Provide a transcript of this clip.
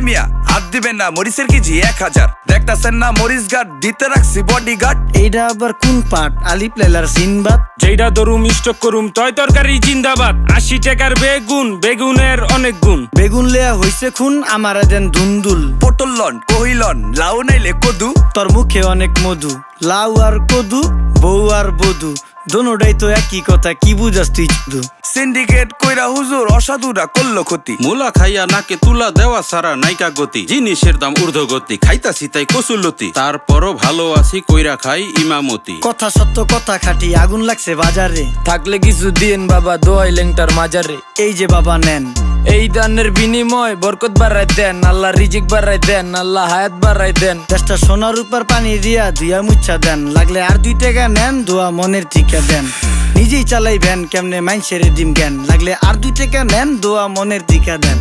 মিয়া হাত দিবেন না, মরিচের কেজি 1000। দেখতাছেন না মরিচ গার্ড দিতে রাখছি বডি গার্ড। এইটা আবার কোন পাট? আলিপ লাইলার সিনবাদ। যেইটা ধরুম স্টক করুম তয় তরকারি জিন্দাবাদ। 80 টাকার বেগুন, বেগুনের অনেক গুণ। বেগুন লেয়া হইছে খুন, আমারে দেন ধুন্দুল। পটল লন, কহিলন, লাউ নাইলে কদু। তোর মুখে অনেক মধু, লাউ আর কদু, বউ আর বধু, দোনোটাই তো একই কথা, কি বুঝাস তুই শুধু? সিন্ডিকেট কইরা হুজুর অসাধুরা করলো ক্ষতি। মুলা খাইয়া নাকে তুলা দেওয়া সারা নাইকা গতি। জিনিসের দাম ঊর্ধ্বগতি, খাইতাছি তাই কসুলতি। তারপরও ভালো আছি কইরা খাই ইমামতি। কথা সত্য কথা খাটি, আগুন লাগছে বাজারে। থাকলে কিছু দিয়েন বাবা, দোয়াই লেংটার মাজারে। এই যে বাবা নেন, এই দানের বিনিময় বরকত বাড়াই দেন, আল্লাহ রিজিক বাড়াই দেন, আল্লাহ হায়াত বাড়াই দেন। দেশটা সোনার উপর পানি দিয়া ধুইয়া মুচ্ছা দেন। লাগলে আর 2 টাকা নেন, দোয়া মনের ঠিকা দেন। নিজেই চালাই ভ্যান, কেমনে মাইনসেরে দিম জ্ঞান। লাগলে আর 2 টাকা নেন, দোয়া মনের ঠিকা দেন।